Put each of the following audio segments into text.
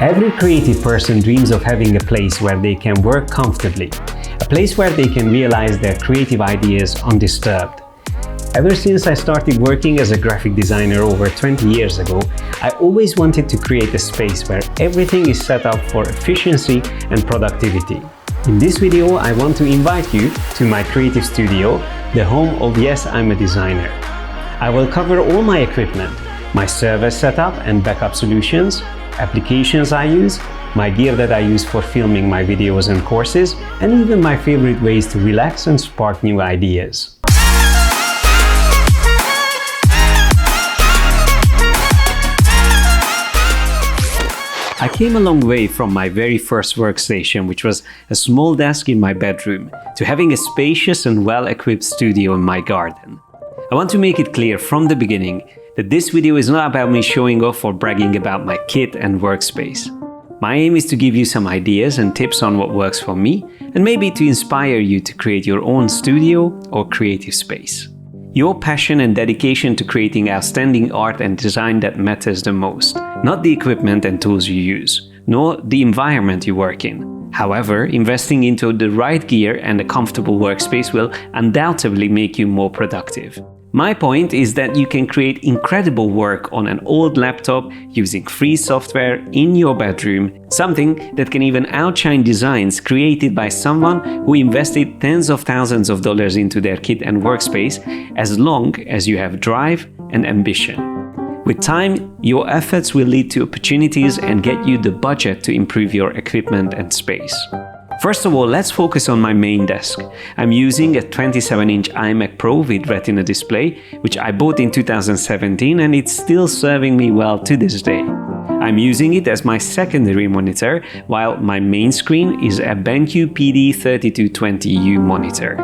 Every creative person dreams of having a place where they can work comfortably, a place where they can realize their creative ideas undisturbed. Ever since I started working as a graphic designer over 20 years ago, I always wanted to create a space where everything is set up for efficiency and productivity. In this video, I want to invite you to my creative studio, the home of Yes, I'm a Designer. I will cover all my equipment, my server setup and backup solutions, applications I use, my gear that I use for filming my videos and courses, and even my favorite ways to relax and spark new ideas. I came a long way from my very first workstation, which was a small desk in my bedroom, to having a spacious and well-equipped studio in my garden. I want to make it clear from the beginning that this video is not about me showing off or bragging about my kit and workspace. My aim is to give you some ideas and tips on what works for me, and maybe to inspire you to create your own studio or creative space. Your passion and dedication to creating outstanding art and design that matters the most, not the equipment and tools you use, nor the environment you work in. However, investing into the right gear and a comfortable workspace will undoubtedly make you more productive. My point is that you can create incredible work on an old laptop using free software in your bedroom, something that can even outshine designs created by someone who invested tens of thousands of dollars into their kit and workspace, as long as you have drive and ambition. With time, your efforts will lead to opportunities and get you the budget to improve your equipment and space. First of all, let's focus on my main desk. I'm using a 27-inch iMac Pro with Retina display, which I bought in 2017, and it's still serving me well to this day. I'm using it as my secondary monitor, while my main screen is a BenQ PD3220U monitor.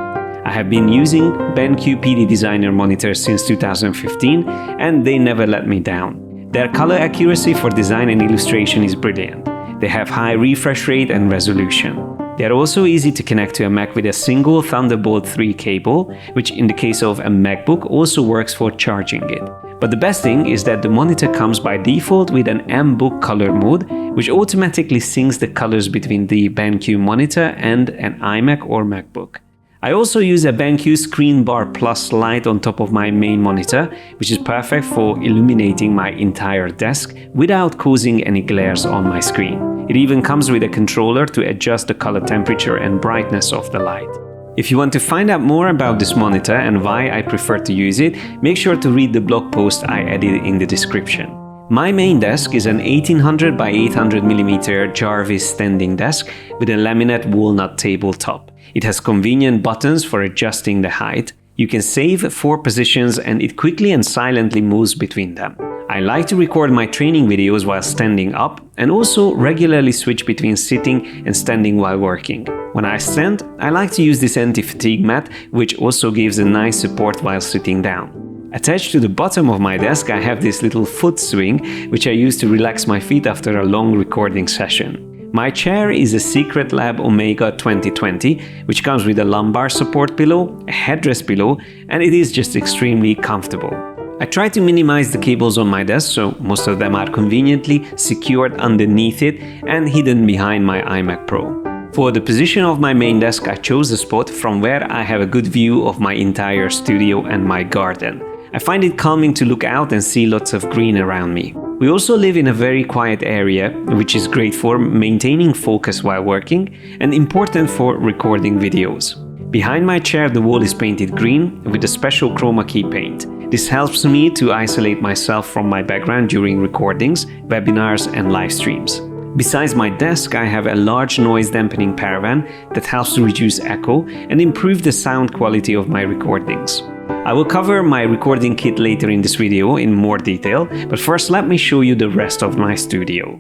I have been using BenQ PD Designer monitors since 2015, and they never let me down. Their color accuracy for design and illustration is brilliant. They have high refresh rate and resolution. They are also easy to connect to a Mac with a single Thunderbolt 3 cable, which in the case of a MacBook also works for charging it. But the best thing is that the monitor comes by default with an M-Book color mode, which automatically syncs the colors between the BenQ monitor and an iMac or MacBook. I also use a BenQ Screen Bar Plus light on top of my main monitor, which is perfect for illuminating my entire desk without causing any glares on my screen. It even comes with a controller to adjust the color temperature and brightness of the light. If you want to find out more about this monitor and why I prefer to use it, make sure to read the blog post I added in the description. My main desk is an 1800 by 800mm Jarvis standing desk with a laminate walnut tabletop. It has convenient buttons for adjusting the height. You can save 4 positions and it quickly and silently moves between them. I like to record my training videos while standing up and also regularly switch between sitting and standing while working. When I stand, I like to use this anti-fatigue mat, which also gives a nice support while sitting down. Attached to the bottom of my desk, I have this little foot swing, which I use to relax my feet after a long recording session. My chair is a Secret Lab Omega 2020, which comes with a lumbar support pillow, a headrest pillow, and it is just extremely comfortable. I try to minimize the cables on my desk, so most of them are conveniently secured underneath it and hidden behind my iMac Pro. For the position of my main desk, I chose a spot from where I have a good view of my entire studio and my garden. I find it calming to look out and see lots of green around me. We also live in a very quiet area, which is great for maintaining focus while working and important for recording videos. Behind my chair, the wall is painted green with a special chroma key paint. This helps me to isolate myself from my background during recordings, webinars and live streams. Besides my desk, I have a large noise dampening paravan that helps to reduce echo and improve the sound quality of my recordings. I will cover my recording kit later in this video in more detail, but first let me show you the rest of my studio.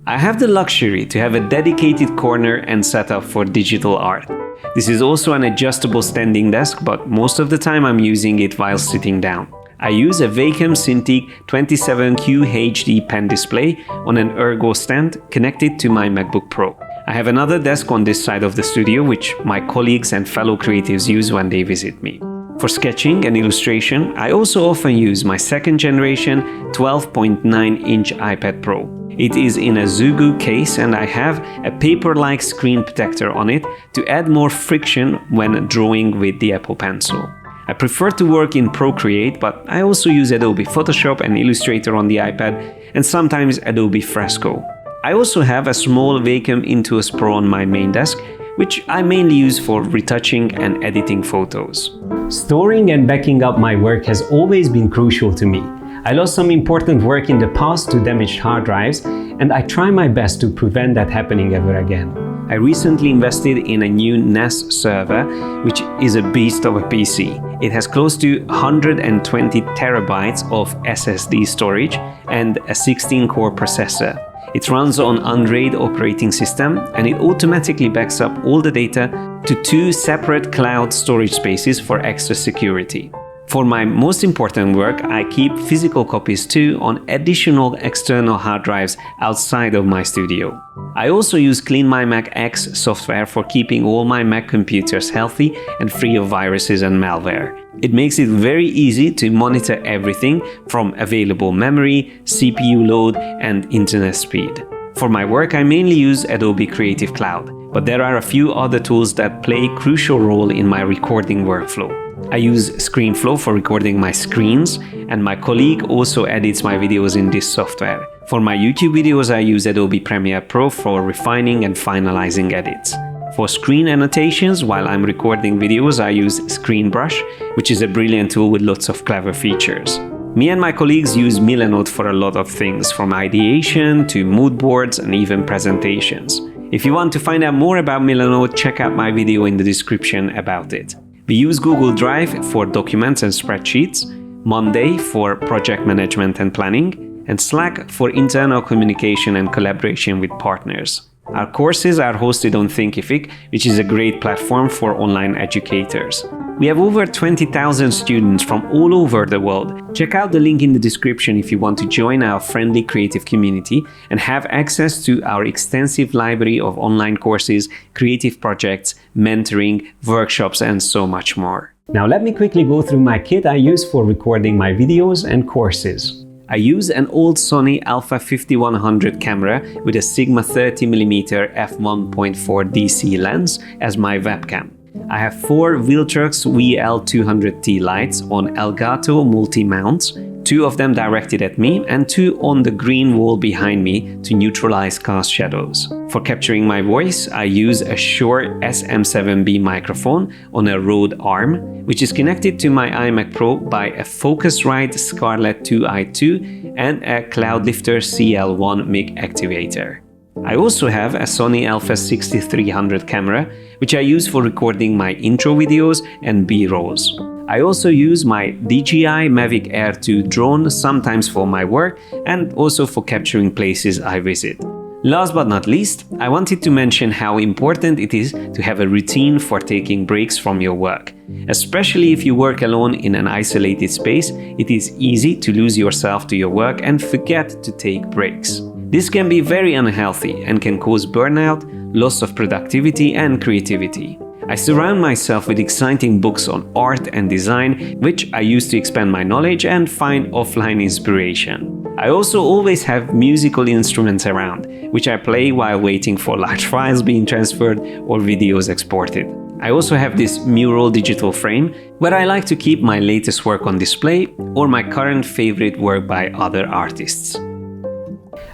I have the luxury to have a dedicated corner and setup for digital art. This is also an adjustable standing desk, but most of the time I'm using it while sitting down. I use a Wacom Cintiq 27Q HD pen display on an ergo stand connected to my MacBook Pro. I have another desk on this side of the studio which my colleagues and fellow creatives use when they visit me. For sketching and illustration, I also often use my second generation 12.9-inch iPad Pro. It is in a Zugu case and I have a paper-like screen protector on it to add more friction when drawing with the Apple Pencil. I prefer to work in Procreate, but I also use Adobe Photoshop and Illustrator on the iPad and sometimes Adobe Fresco. I also have a small Wacom Intuos Pro on my main desk, which I mainly use for retouching and editing photos. Storing and backing up my work has always been crucial to me. I lost some important work in the past to damaged hard drives, and I try my best to prevent that happening ever again. I recently invested in a new NAS server, which is a beast of a PC. It has close to 120 terabytes of SSD storage and a 16-core processor. It runs on Android operating system and it automatically backs up all the data to 2 separate cloud storage spaces for extra security. For my most important work, I keep physical copies too on additional external hard drives outside of my studio. I also use CleanMyMac X software for keeping all my Mac computers healthy and free of viruses and malware. It makes it very easy to monitor everything from available memory, CPU load, and internet speed. For my work, I mainly use Adobe Creative Cloud, but there are a few other tools that play a crucial role in my recording workflow. I use ScreenFlow for recording my screens, and my colleague also edits my videos in this software. For my YouTube videos, I use Adobe Premiere Pro for refining and finalizing edits. For screen annotations, while I'm recording videos, I use ScreenBrush, which is a brilliant tool with lots of clever features. Me and my colleagues use Milanote for a lot of things, from ideation to mood boards and even presentations. If you want to find out more about Milanote, check out my video in the description about it. We use Google Drive for documents and spreadsheets, Monday for project management and planning, and Slack for internal communication and collaboration with partners. Our courses are hosted on Thinkific, which is a great platform for online educators. We have over 20,000 students from all over the world. Check out the link in the description if you want to join our friendly creative community and have access to our extensive library of online courses, creative projects, mentoring, workshops, and so much more. Now let me quickly go through my kit I use for recording my videos and courses. I use an old Sony Alpha 5100 camera with a Sigma 30mm f1.4 DC lens as my webcam. I have 4 Viltrox VL200T lights on Elgato multi-mounts, 2 of them directed at me and 2 on the green wall behind me to neutralize cast shadows. For capturing my voice, I use a Shure SM7B microphone on a Rode arm, which is connected to my iMac Pro by a Focusrite Scarlett 2i2 and a Cloudlifter CL1 mic activator. I also have a Sony Alpha 6300 camera, which I use for recording my intro videos and B-rolls. I also use my DJI Mavic Air 2 drone sometimes for my work and also for capturing places I visit. Last but not least, I wanted to mention how important it is to have a routine for taking breaks from your work. Especially if you work alone in an isolated space, it is easy to lose yourself to your work and forget to take breaks. This can be very unhealthy and can cause burnout, loss of productivity and creativity. I surround myself with exciting books on art and design, which I use to expand my knowledge and find offline inspiration. I also always have musical instruments around, which I play while waiting for large files being transferred or videos exported. I also have this mural digital frame where I like to keep my latest work on display or my current favorite work by other artists.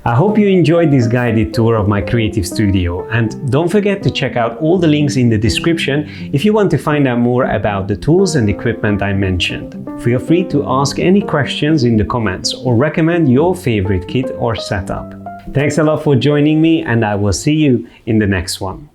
I hope you enjoyed this guided tour of my creative studio, and don't forget to check out all the links in the description if you want to find out more about the tools and equipment I mentioned. Feel free to ask any questions in the comments or recommend your favorite kit or setup. Thanks a lot for joining me, and I will see you in the next one.